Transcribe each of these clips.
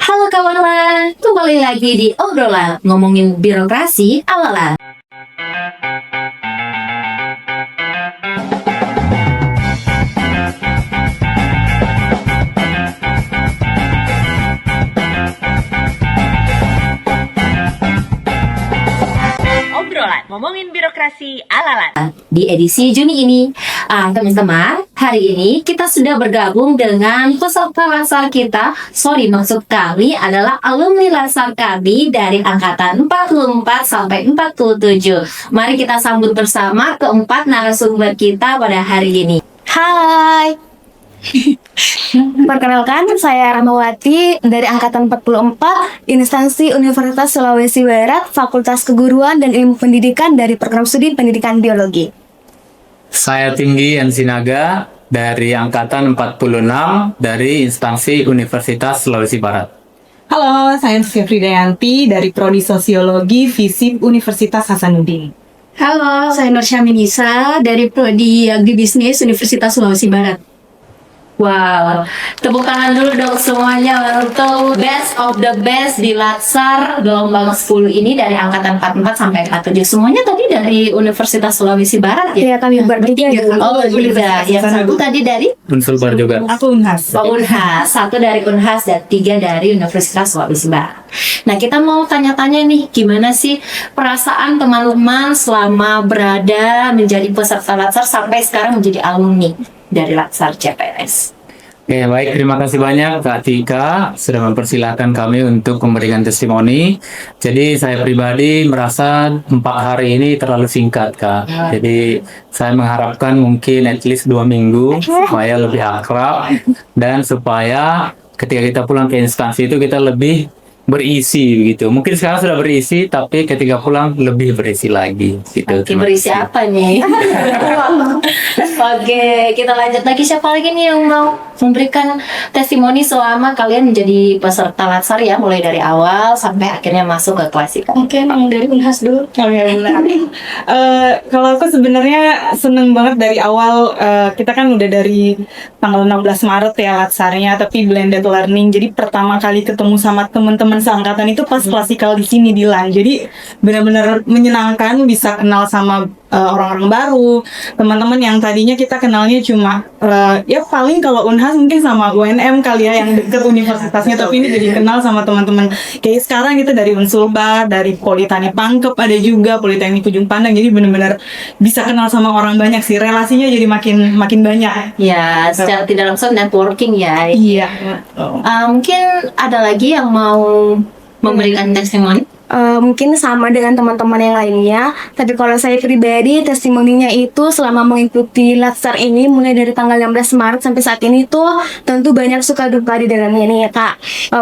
Halo kawan, kembali lagi di obrolan ngomongin birokrasi ala-ala. Obrolan ngomongin birokrasi ala-ala. Di edisi Juni ini, teman-teman, hari ini kita sudah bergabung dengan peserta latsar kita. Maksud kami adalah alumni latsar kami dari angkatan 44 sampai 47. Mari kita sambut bersama keempat narasumber kita pada hari ini. Hai, perkenalkan saya Rahmawati dari Angkatan 44, instansi Universitas Sulawesi Barat, Fakultas Keguruan dan Ilmu Pendidikan dari Program Studi Pendidikan Biologi. Saya Tinggi Yansinaga dari Angkatan 46 dari instansi Universitas Sulawesi Barat. Halo, saya Fridayanti dari Prodi Sosiologi FISIP Universitas Hasanuddin. Halo, saya Nur Syaminisa dari Prodi Agribisnis Universitas Sulawesi Barat. Wow, tepuk tangan dulu dong semuanya untuk best of the best di Latsar gelombang 10 ini dari angkatan 44 sampai 47. Semuanya tadi dari Universitas Sulawesi Barat ya? Ya, kami bertiga. Oh, juga. Yang satu tadi dari Unsulbar juga. Aku Unhas. Unhas, satu dari Unhas dan tiga dari Universitas Sulawesi Barat. Nah, kita mau tanya-tanya nih, gimana sih perasaan teman-teman selama berada menjadi peserta Latsar sampai sekarang menjadi alumni dari Latsar CPNS? Oke, baik. Terima kasih banyak Kak Tika sudah mempersilahkan kami untuk memberikan testimoni. Jadi saya pribadi merasa 4 hari ini terlalu singkat, Kak. Jadi saya mengharapkan mungkin at least 2 minggu supaya lebih akrab dan supaya ketika kita pulang ke instansi itu kita lebih berisi gitu. Mungkin sekarang sudah berisi, tapi ketika pulang lebih berisi lagi. Gitu. Oke, berisi apa nih? Oke, kita lanjut lagi. Siapa lagi nih yang mau memberikan testimoni selama kalian menjadi peserta Latsar ya, mulai dari awal sampai akhirnya masuk ke klasika? Mungkin yang dari Unhas dulu. Oh ya benar. Kalau aku sebenarnya seneng banget dari awal. Kita kan udah dari tanggal 16 Maret ya Latsarnya, tapi blended learning. Jadi pertama kali ketemu sama teman-teman seangkatan itu pas klasikal di sini di LAN. Jadi benar-benar menyenangkan bisa kenal sama orang-orang baru, teman-teman yang tadinya kita kenalnya cuma ya paling kalau Unhas mungkin sama UNM kali ya yang deket universitasnya, tapi ini jadi kenal sama teman-teman kayak sekarang kita dari Unsulbar, dari Politeknik Pangkep ada juga, Politeknik Ujung Pandang. Jadi benar-benar bisa kenal sama orang banyak sih, relasinya jadi makin banyak. Ya, secara tidak langsung networking ya. Iya. Mungkin ada lagi yang mau memberikan testimoni? Mungkin sama dengan teman-teman yang lainnya, tapi kalau saya pribadi testimoninya itu selama mengikuti Latsar ini mulai dari tanggal 16 Maret sampai saat ini tuh tentu banyak suka duka di dalamnya nih ya Kak.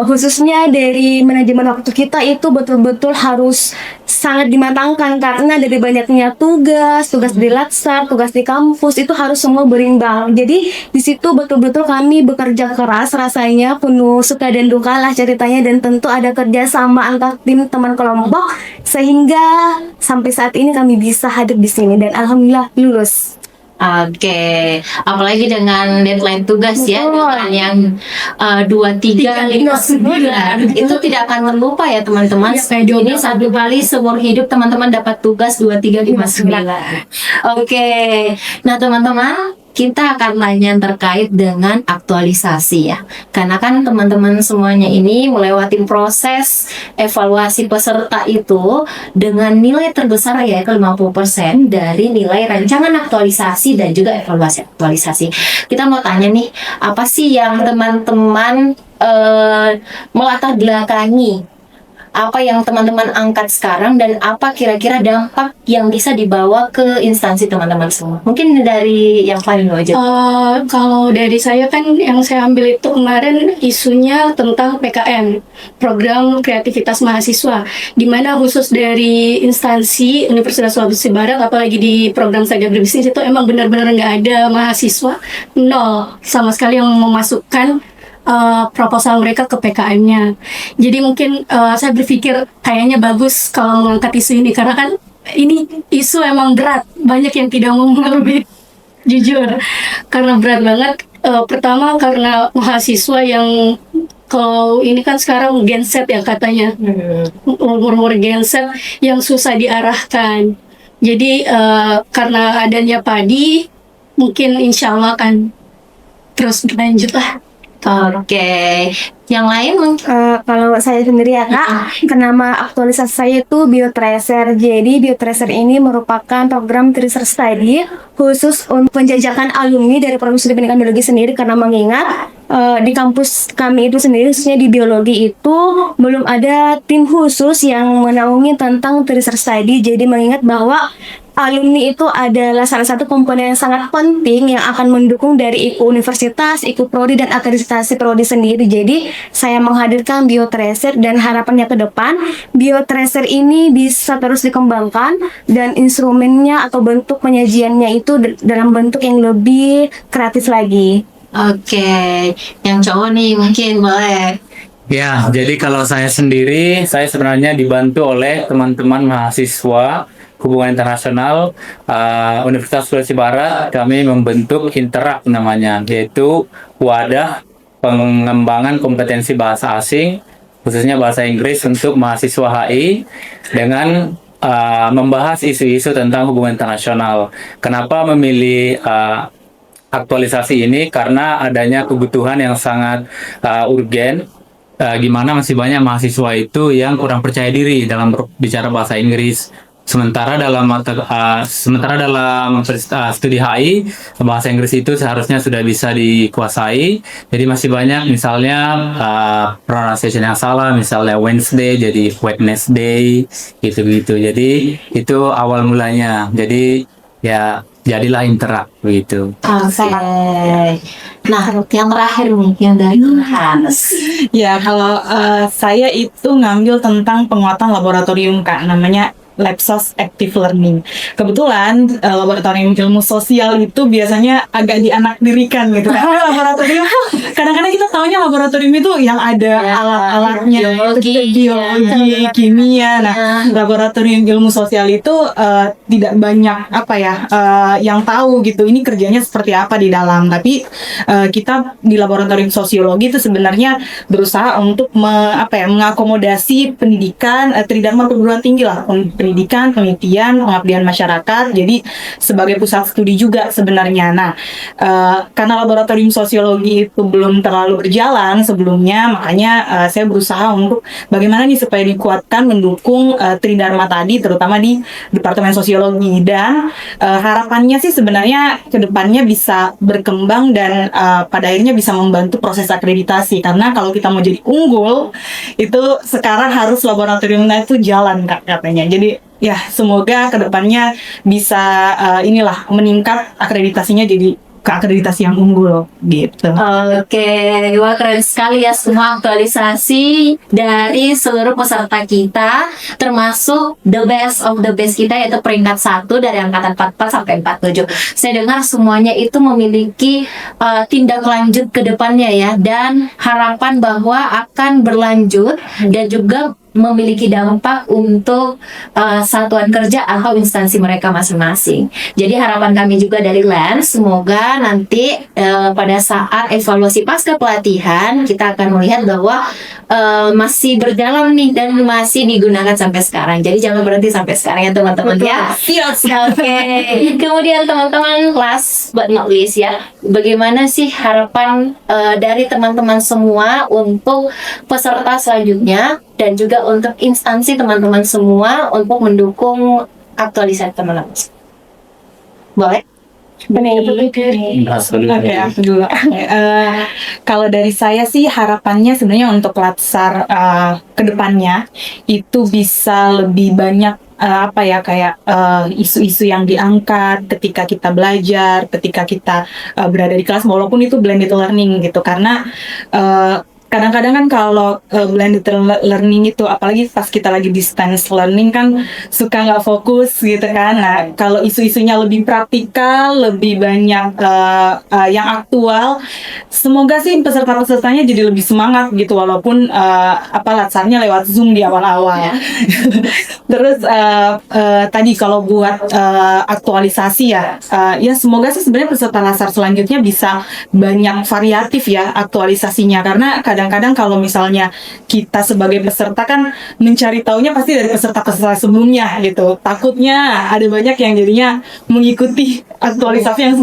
Khususnya dari manajemen waktu kita itu betul-betul harus sangat dimatangkan karena dari banyaknya tugas di Latsar, tugas di kampus itu harus semua berimbang. Jadi di situ betul-betul kami bekerja keras, rasanya penuh suka dan duka lah ceritanya, dan tentu ada kerjasama antar tim teman kelompok sehingga sampai saat ini kami bisa hadir di sini dan alhamdulillah lulus. Oke, apalagi dengan deadline tugas ya, dengan yang 2359 itu tidak akan terlupa ya teman-teman. Ini satu kali seumur hidup teman-teman dapat tugas 2359. Oke, nah teman-teman, kita akan tanya terkait dengan aktualisasi ya. Karena kan teman-teman semuanya ini melewati proses evaluasi peserta itu dengan nilai terbesar ya 50% dari nilai rancangan aktualisasi dan juga evaluasi aktualisasi. Kita mau tanya nih, apa sih yang teman-teman melatar belakangi? Apa yang teman-teman angkat sekarang dan apa kira-kira dampak yang bisa dibawa ke instansi teman-teman semua? Mungkin dari yang paling aja. Kalau dari saya kan yang saya ambil itu kemarin isunya tentang PKM, Program Kreativitas Mahasiswa, di mana khusus dari instansi Universitas Sulawesi Barat, apalagi di program studi agribisnis itu emang benar-benar nggak ada mahasiswa, nol sama sekali yang memasukkan proposal mereka ke PKM-nya. Jadi mungkin saya berpikir kayaknya bagus kalau mengangkat isu ini, karena kan ini isu emang berat, banyak yang tidak mau lebih jujur karena berat banget. Pertama karena mahasiswa yang kalau ini kan sekarang genset ya katanya, umur-umur genset yang susah diarahkan. Jadi karena adanya padi, mungkin insya Allah akan terus berlanjut lah. Oke. Yang lain mungkin? Kalau saya sendiri ya Kak, nama aktualisasi saya itu Biotracer. Jadi Biotracer ini merupakan program research study khusus untuk penjajakan alumni dari program studi pendidikan biologi sendiri, karena mengingat di kampus kami itu sendiri, khususnya di biologi itu belum ada tim khusus yang menaungi tentang research study. Jadi mengingat bahwa alumni itu adalah salah satu komponen yang sangat penting yang akan mendukung dari IKU universitas, IKU prodi, dan akreditasi prodi sendiri. Jadi saya menghadirkan Biotracer dan harapannya ke depan Biotracer ini bisa terus dikembangkan dan instrumennya atau bentuk penyajiannya itu dalam bentuk yang lebih kreatif lagi. Oke. Yang cowok nih mungkin boleh. Ya, jadi kalau saya sendiri, saya sebenarnya dibantu oleh teman-teman mahasiswa Hubungan Internasional Universitas Sulawesi Barat. Kami membentuk Interak namanya, yaitu wadah pengembangan kompetensi bahasa asing, khususnya bahasa Inggris untuk mahasiswa HI, dengan membahas isu-isu tentang hubungan internasional. Kenapa memilih aktualisasi ini? Karena adanya kebutuhan yang sangat urgen, gimana masih banyak mahasiswa itu yang kurang percaya diri dalam bicara bahasa Inggris. Sementara dalam studi HI, bahasa Inggris itu seharusnya sudah bisa dikuasai. Jadi masih banyak misalnya pronunciation yang salah, misalnya Wednesday jadi Wednesday, gitu-gitu. Jadi itu awal mulanya. Jadi ya jadilah Interak begitu. Oke. Nah, yang terakhir nih, yang dari Hans. Ya, kalau saya itu ngambil tentang penguatan laboratorium Kak, namanya Labsos Active Learning. Kebetulan laboratorium ilmu sosial itu biasanya agak dianak-dirikan gitu kan. Laboratorium kadang-kadang kita taunya laboratorium itu yang ada alat-alatnya, biologi, kimia. Nah, laboratorium ilmu sosial itu tidak banyak yang tahu gitu. Ini kerjanya seperti apa di dalam. Tapi kita di laboratorium sosiologi itu sebenarnya berusaha untuk mengakomodasi pendidikan tridharma perguruan tinggi lah. Pendidikan, penelitian, pengabdian masyarakat, jadi sebagai pusat studi juga sebenarnya. Nah, karena laboratorium sosiologi itu belum terlalu berjalan sebelumnya, makanya saya berusaha untuk bagaimana nih supaya dikuatkan mendukung tridharma tadi, terutama di Departemen Sosiologi. Dan harapannya sih sebenarnya kedepannya bisa berkembang dan pada akhirnya bisa membantu proses akreditasi. Karena kalau kita mau jadi unggul, itu sekarang harus laboratoriumnya itu jalan katanya. Jadi ya semoga kedepannya bisa meningkat akreditasinya jadi ke akreditasi yang unggul gitu. Oke, wah keren sekali ya semua aktualisasi dari seluruh peserta kita, termasuk the best of the best kita, yaitu peringkat 1 dari angkatan 44 sampai 47. Saya dengar semuanya itu memiliki tindak lanjut ke depannya ya, dan harapan bahwa akan berlanjut dan juga memiliki dampak untuk satuan kerja atau instansi mereka masing-masing. Jadi harapan kami juga dari Lens, semoga nanti pada saat evaluasi pasca pelatihan kita akan melihat bahwa masih berjalan nih dan masih digunakan sampai sekarang. Jadi jangan berhenti sampai sekarang ya teman-teman ya. Oke. Kemudian teman-teman, last but not least ya, bagaimana sih harapan dari teman-teman semua untuk peserta selanjutnya dan juga untuk instansi teman-teman semua untuk mendukung aktualisasi teman-teman? Boleh? Oke, aku dulu. Kalau dari saya sih harapannya sebenarnya untuk Latsar kedepannya itu bisa lebih banyak isu-isu yang diangkat ketika kita belajar, ketika kita berada di kelas, walaupun itu blended learning gitu. Karena kadang-kadang kan kalau blended learning itu, apalagi pas kita lagi distance learning kan suka nggak fokus gitu kan. Nah, kalau isu-isunya lebih praktikal, lebih banyak yang aktual, semoga sih peserta-pesertanya jadi lebih semangat gitu, walaupun latsarnya lewat Zoom di awal-awal. Terus tadi kalau buat aktualisasi ya semoga sih sebenarnya peserta latsar selanjutnya bisa banyak variatif ya aktualisasinya, karena kadang kadang-kadang kalau misalnya kita sebagai peserta kan mencari taunya pasti dari peserta-peserta sebelumnya gitu. Takutnya ada banyak yang jadinya mengikuti aktualisasi yang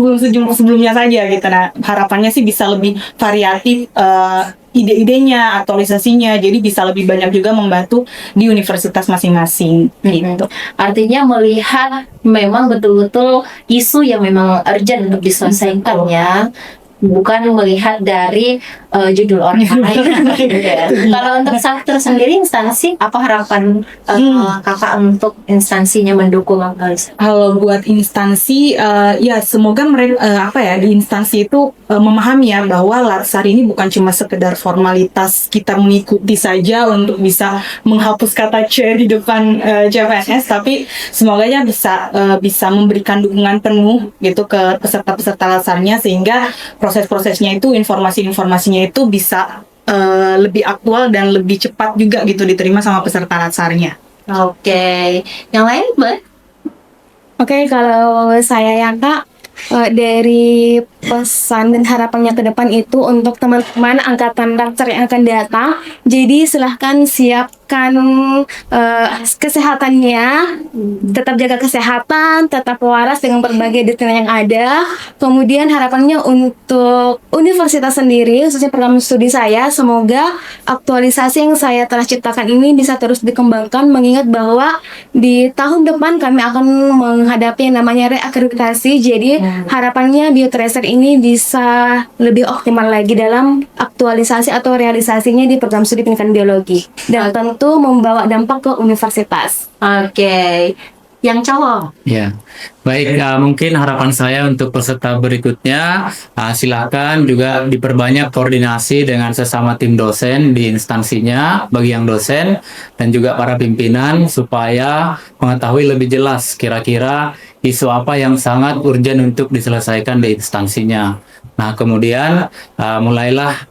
sebelumnya saja gitu. Nah, harapannya sih bisa lebih variatif ide-idenya, aktualisasinya, jadi bisa lebih banyak juga membantu di universitas masing-masing gitu. Artinya melihat memang betul-betul isu yang memang urgent untuk diselesaikan ya, bukan melihat dari judul orang lain. Kalau untuk Sakter sendiri instansi, apa harapan kakak untuk instansinya mendukung aktualisasi? Kalau buat instansi, ya semoga mereka di instansi itu memahami ya bahwa Latsar ini bukan cuma sekedar formalitas kita mengikuti saja untuk bisa menghapus kata C di depan CPNS, tapi semoganya bisa memberikan dukungan penuh gitu ke peserta-peserta Latsarnya, sehingga proses-prosesnya itu, informasi-informasinya itu bisa lebih aktual dan lebih cepat juga gitu diterima sama peserta Latsarnya. Oke. Yang lain, Mbak? Oke, kalau saya ya Kak, dari pesan dan harapannya ke depan itu untuk teman-teman angkatan Latsar yang akan datang, jadi silahkan siapkan kesehatannya, tetap jaga kesehatan, tetap waras dengan berbagai detail yang ada. Kemudian harapannya untuk universitas sendiri, khususnya program studi saya, semoga aktualisasi yang saya telah ciptakan ini bisa terus dikembangkan, mengingat bahwa di tahun depan kami akan menghadapi yang namanya reakreditasi. Jadi harapannya Biotracer ini bisa lebih optimal lagi dalam aktualisasi atau realisasinya di program studi pendidikan biologi, dan tentu membawa dampak ke universitas. Oke. Yang cowok? Ya, baik. Mungkin harapan saya untuk peserta berikutnya, silakan juga diperbanyak koordinasi dengan sesama tim dosen di instansinya, bagi yang dosen dan juga para pimpinan, supaya mengetahui lebih jelas kira-kira isu apa yang sangat urgent untuk diselesaikan di instansinya. Nah, kemudian mulailah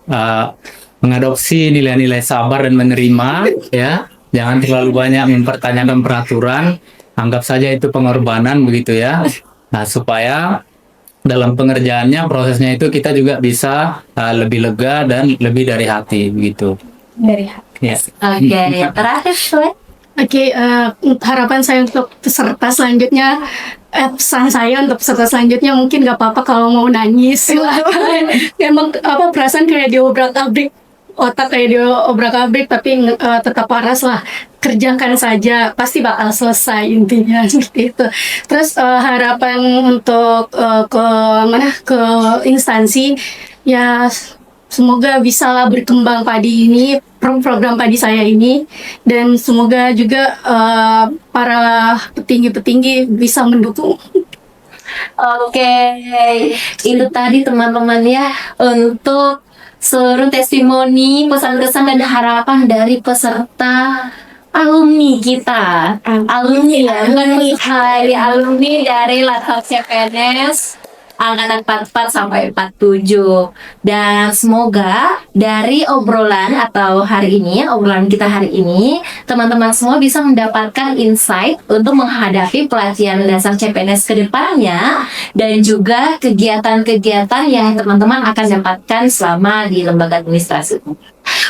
mengadopsi nilai-nilai sabar dan menerima, ya. Jangan terlalu banyak mempertanyakan peraturan. Anggap saja itu pengorbanan begitu ya. Nah, supaya dalam pengerjaannya, prosesnya itu kita juga bisa lebih lega dan lebih dari hati begitu. Dari hati. Ya. Oke. Terakhir, Sule? Oke, harapan saya untuk peserta selanjutnya, pesan saya untuk peserta selanjutnya mungkin gak apa-apa kalau mau nangis, silakan. Emang perasaan kayak diobrak-abrik, otak kayak diobrak-abrik, tapi tetap waras lah, kerjakan saja, pasti bakal selesai intinya seperti itu. Terus harapan untuk ke instansi ya, semoga bisa berkembang padi ini, program padi saya ini, dan semoga juga para petinggi-petinggi bisa mendukung. Oke. Itu tadi teman-teman ya, untuk seluruh testimoni, pesan-pesan dan harapan dari peserta alumni kita. Alumni ya, bukan hai, alumni dari Latsar CPNS angkatan 44 sampai 47. Dan semoga dari obrolan atau obrolan kita hari ini, teman-teman semua bisa mendapatkan insight untuk menghadapi pelatihan dasar CPNS ke depannya, dan juga kegiatan-kegiatan yang teman-teman akan dapatkan selama di lembaga administrasi.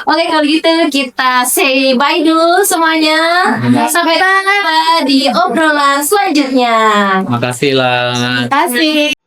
Oke, kalau gitu kita say bye dulu semuanya. Sampai jumpa di obrolan selanjutnya. Makasih lah. Terima kasih.